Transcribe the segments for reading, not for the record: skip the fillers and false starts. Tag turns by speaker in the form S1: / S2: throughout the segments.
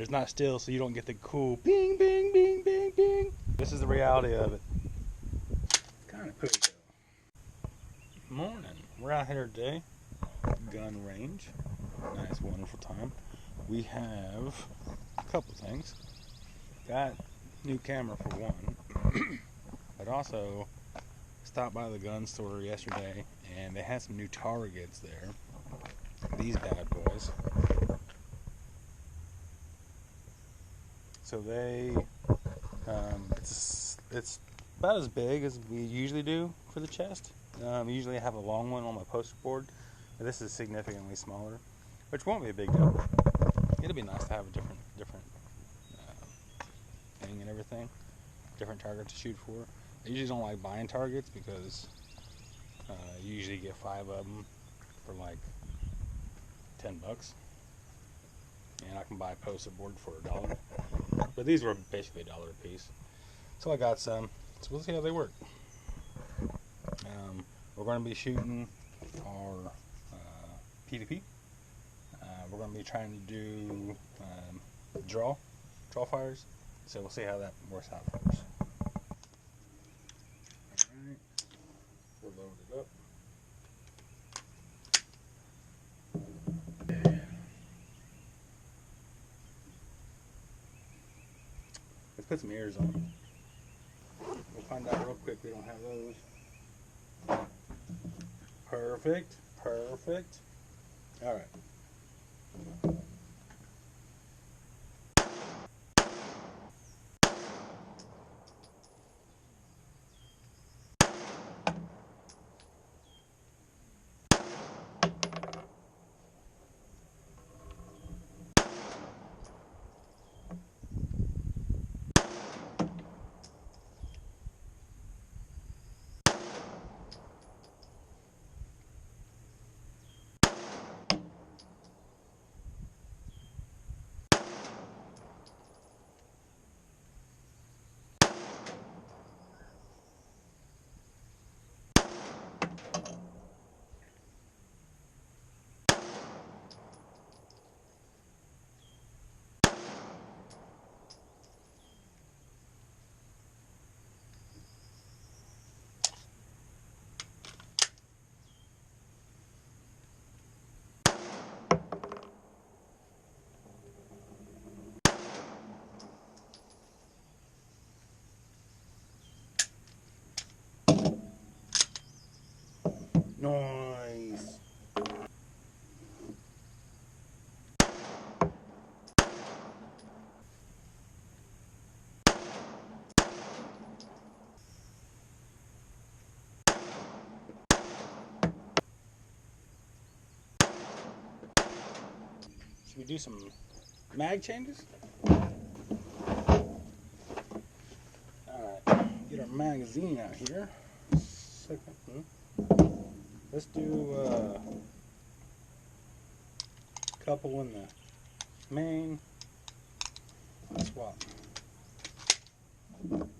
S1: It's not still, so you don't get the cool bing, bing, bing, bing, bing. This is the reality of it. Kind of pretty though. Morning. We're out here today. Gun range. Nice, wonderful time. We have a couple things. Got new camera for one. But also stopped by the gun store yesterday and they had some new targets there. These bad boys. So they, it's about as big as we usually do for the chest. Usually I have a long one on my poster board, but this is significantly smaller, which won't be a big deal. It'll be nice to have a different thing and everything, different target to shoot for. I usually don't like buying targets because you usually get 5 of them for like $10, and I can buy a poster board for $1. But these were basically $1 a piece, so I got some. So we'll see how they work. We're going to be shooting our P2P. We're going to be trying to do draw fires. So we'll see how that works out for us. Alright, we're loaded up. Let's put some ears on. We'll find out real quick we don't have those. Perfect, perfect. Alright. Nice. Should we do some mag changes? Alright, get our magazine out here. Second. Let's do a couple in the main. Swap. Alright.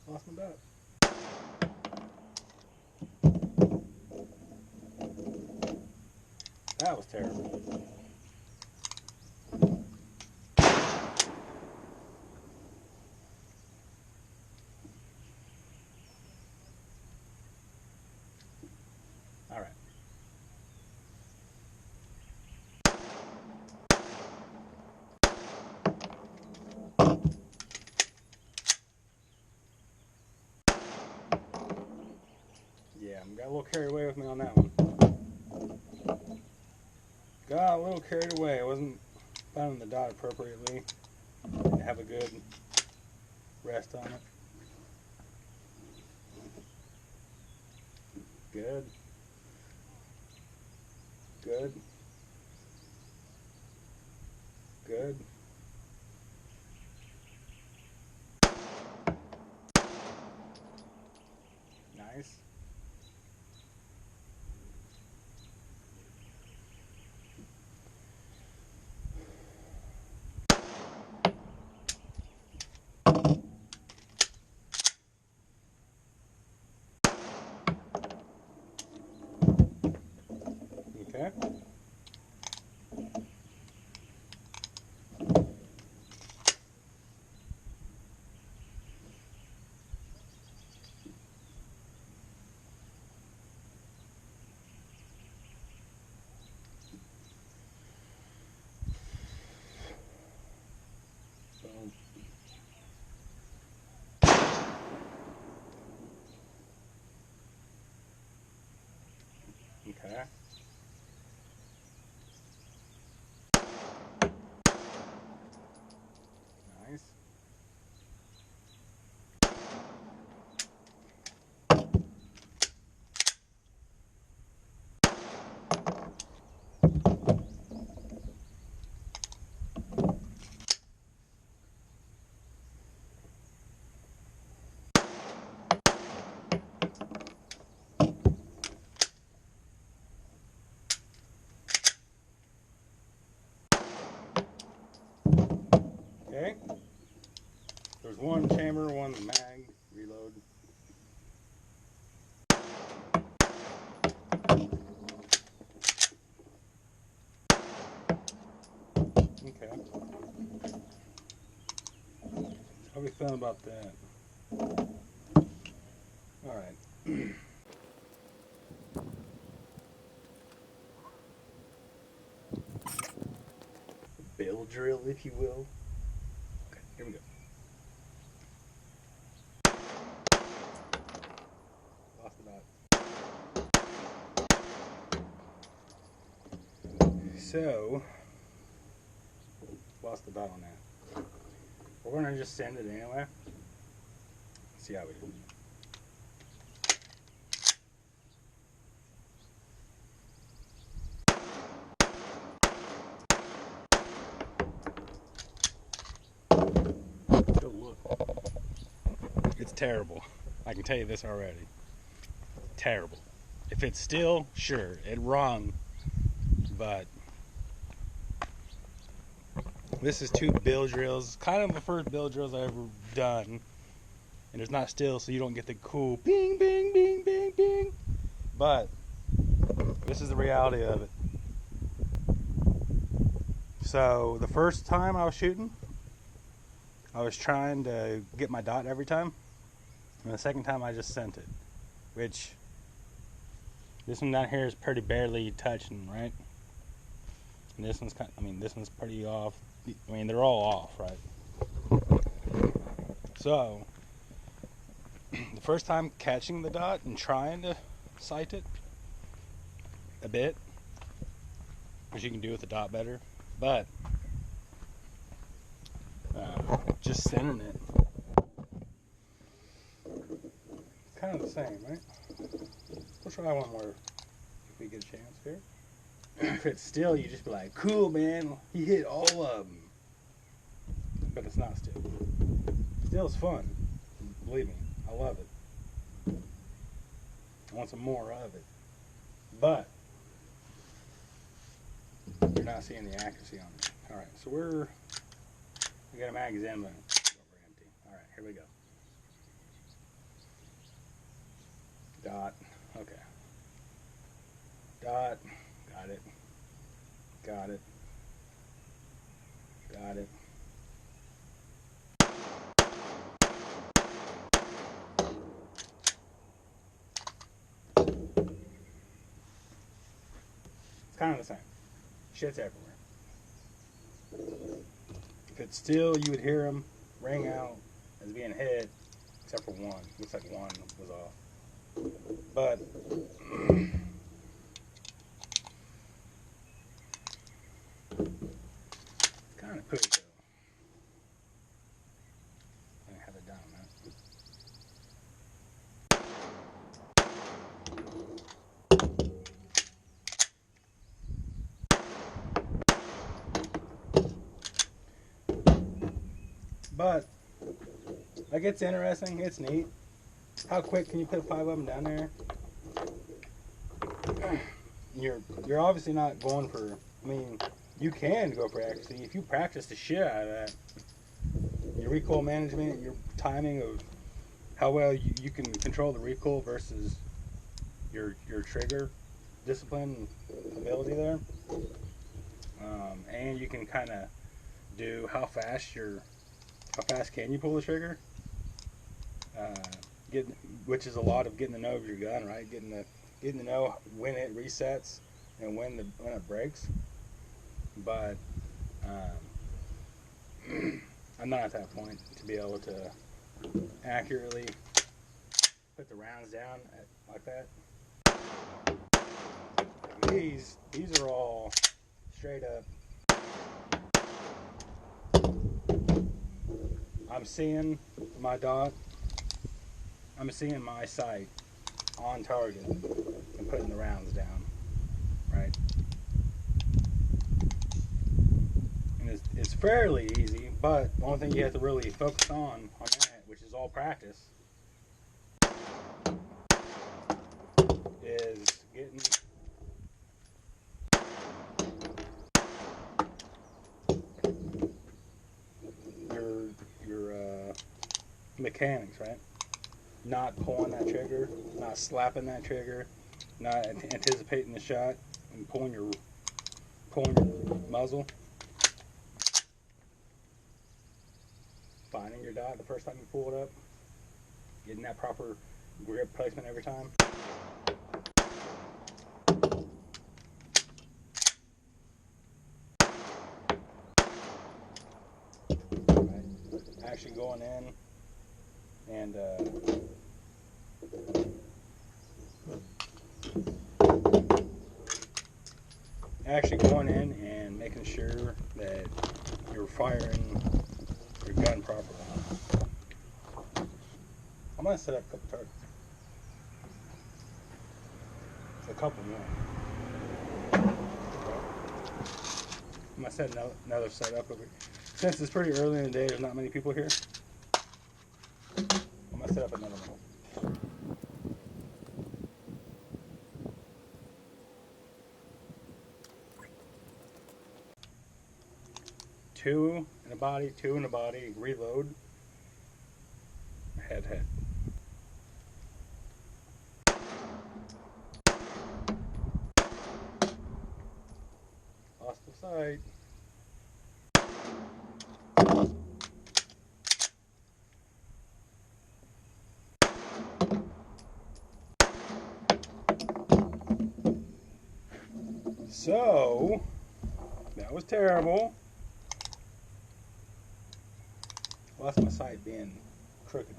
S1: Lost my bat. That was terrible. All right. Yeah, I got a little carried away with me on that one. Got a little carried away. I wasn't finding the dot appropriately. Didn't have a good rest on it. Good. Good. Good. Nice. Okay. Nice. Okay. There's one chamber, one mag, reload. Okay. How we feeling about that? Alright. Bill drill, if you will. Okay, here we go. Lost the dot. So, lost the dot on that. We're gonna just send it anyway. See how we do. Good look. It's terrible. I can tell you this already. Terrible. If it's still, sure, it rung, but this is 2 bill drills. Kind of the first bill drills I ever done. And it's not still, so you don't get the cool bing, bing, bing, bing, bing. But this is the reality of it. So the first time I was shooting, I was trying to get my dot every time. And the second time I just sent it. Which, this one down here is pretty barely touching, right? And this one's this one's pretty off. I mean, they're all off, right? So, the first time catching the dot and trying to sight it a bit, which you can do with the dot better, but just sending it, kind of the same, right? We'll try one more if we get a chance here. If it's still, you just be like, cool, man, he hit all of them. But it's not still. Still's fun. Believe me, I love it. I want some more of it. But you're not seeing the accuracy on it. Alright, so we got a magazine, but we're empty. Alright, here we go. Dot. Okay. Dot. Got it. Got it. Got it. It's kind of the same. Shit's everywhere. If it's still, you would hear them ring out as being hit, except for one. Looks like one was off. But kind of pretty though. I have it down, man. But like, it's interesting. It's neat. How quick can you put 5 of them down there? You're obviously not going for. I mean, you can go for accuracy if you practice the shit out of that. Your recoil management, your timing of how well you can control the recoil versus your trigger discipline and ability there, and you can kind of do how fast can you pull the trigger. Which is a lot of getting to know of your gun, right? Getting to know when it resets and when it breaks. But I'm not at that point to be able to accurately put the rounds down like that. these are all straight up. I'm seeing my dot. I'm seeing my sight on target and putting the rounds down, right? And it's fairly easy, but the only thing you have to really focus on that, which is all practice, is getting your mechanics, right? Not pulling that trigger, not slapping that trigger, not anticipating the shot, and pulling your muzzle. Finding your dot the first time you pull it up, getting that proper grip placement every time. Right. Actually going in and making sure that you're firing your gun properly. I'm gonna set up a couple targets. A couple more. I'm gonna set another set up over here. Since it's pretty early in the day, there's not many people here. I'm gonna set up another one. Two in the body, reload, head. Lost the sight. So, that was terrible. Lost my sight being crooked.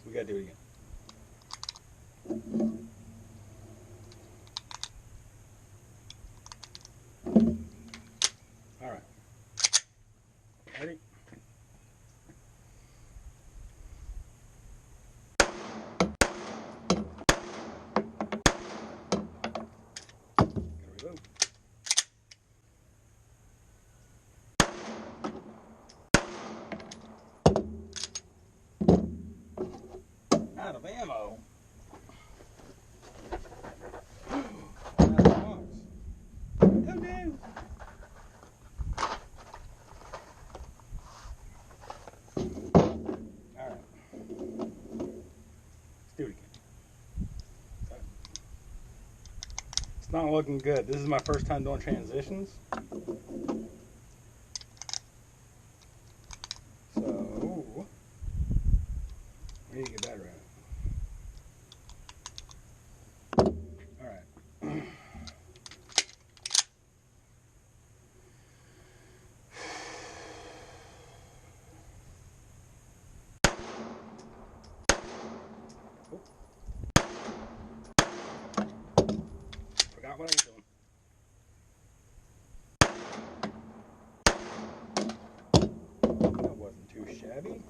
S1: We gotta do it again. All right. Ready? Gotta reload. Out of ammo. Out of box. Oh no. Alright. Let's do it again. It's not looking good. This is my first time doing transitions. So I need to get better at it. Forgot what I was doing. That wasn't too shabby.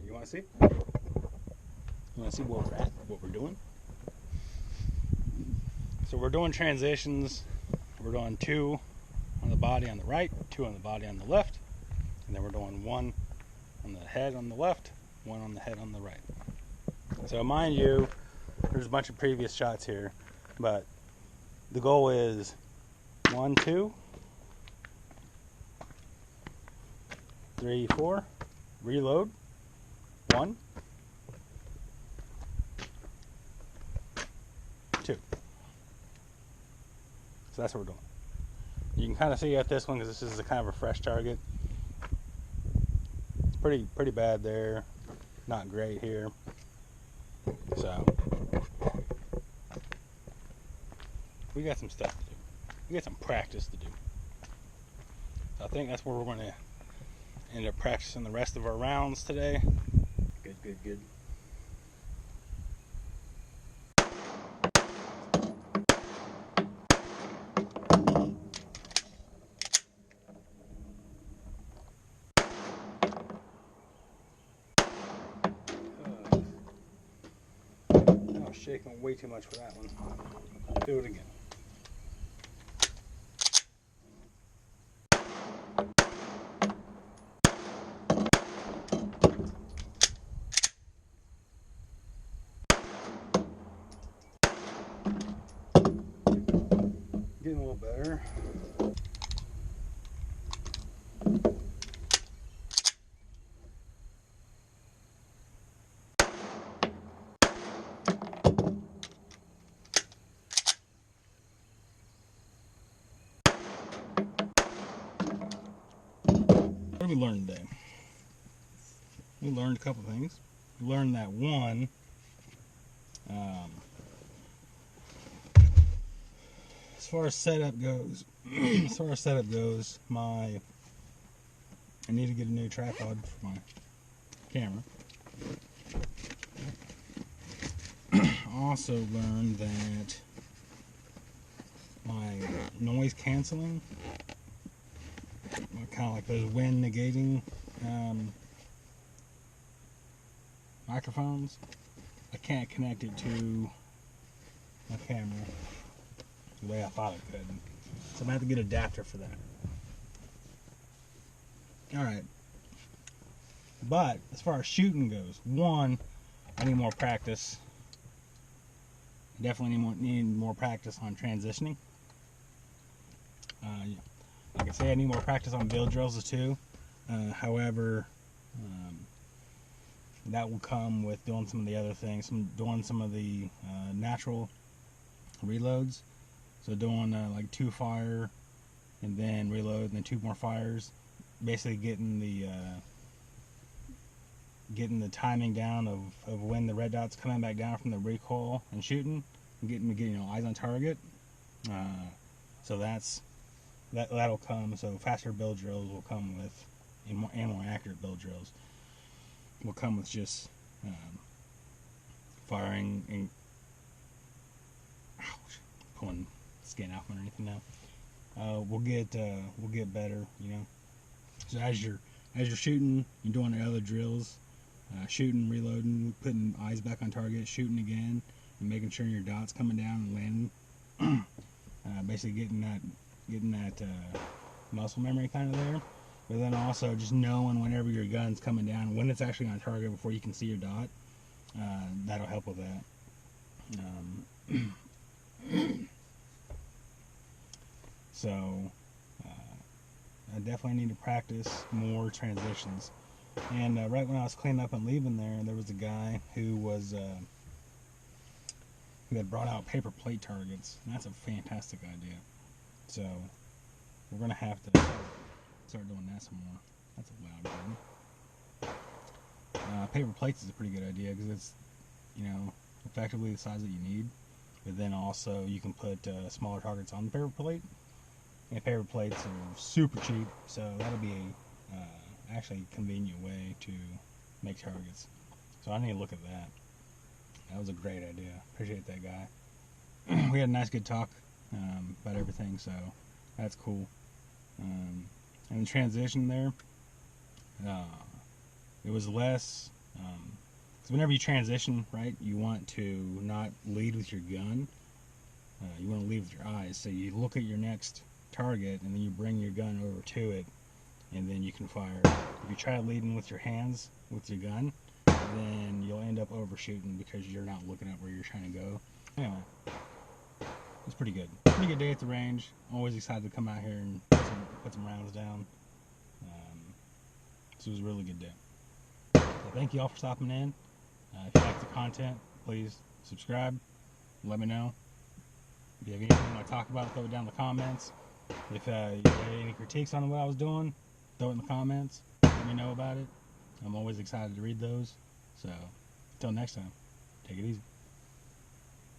S1: You want to see? You want to see what we're at, what we're doing? So we're doing transitions. We're doing 2 on the body on the right, 2 on the body on the left, and then we're doing 1 on the head on the left, 1 on the head on the right. So mind you, there's a bunch of previous shots here, but the goal is 1, 2, 3, 4, reload, 1, 2. So that's what we're doing. You can kind of see at this one because this is a kind of a fresh target. It's pretty bad there. not great here. So we got some stuff to do. We got some practice to do. So I think that's where we're going to end up practicing the rest of our rounds today. Good. I was shaking way too much for that one. Do it again. Getting a little better. What did we learn today? We learned a couple things. We learned that one, as far as setup goes, I need to get a new tripod for my camera. Also learned that my noise canceling, kind of like those wind negating microphones, I can't connect it to my camera the way I thought I could. So I'm going to have to get an adapter for that. Alright. But as far as shooting goes, one, I need more practice. Definitely need more practice on transitioning. Like I say, I need more practice on build drills too. However, that will come with doing some of the other things, doing some of the natural reloads. So doing like 2 fire and then reload and then 2 more fires. Basically getting the timing down of when the red dot's coming back down from the recoil and shooting, and getting eyes on target. So that'll come. So faster build drills will come with, and more accurate build drills will come with just firing and pulling skin out or anything now. We'll get better, you know. So as you're shooting, you're doing the other drills, shooting, reloading, putting eyes back on target, shooting again, and making sure your dot's coming down and landing. Basically getting that muscle memory kind of there. But then also just knowing whenever your gun's coming down, when it's actually on target before you can see your dot. That'll help with that. So I definitely need to practice more transitions. And right when I was cleaning up and leaving there was a guy who had brought out paper plate targets, and that's a fantastic idea. So we're gonna have to start doing that some more. That's a loud gun. Paper plates is a pretty good idea because it's, effectively the size that you need. But then also you can put smaller targets on the paper plate. And paper plates are super cheap, so that'll be a actually convenient way to make targets. So I need to look at that. That was a great idea. Appreciate that guy. We had a nice good talk about everything, so that's cool. And the transition there, it was less, because whenever you transition, right, you want to not lead with your gun. You want to lead with your eyes. So you look at your next target, and then you bring your gun over to it, and then you can fire. If you try leading with your hands with your gun, then you'll end up overshooting because you're not looking at where you're trying to go. Anyway, it's pretty good. Pretty good day at the range. Always excited to come out here and put some rounds down. So it was a really good day. So thank you all for stopping in. If you like the content, please subscribe. Let me know. If you have anything you want to talk about, throw it down in the comments. If you have any critiques on what I was doing, throw it in the comments. Let me know about it. I'm always excited to read those. So, until next time, take it easy.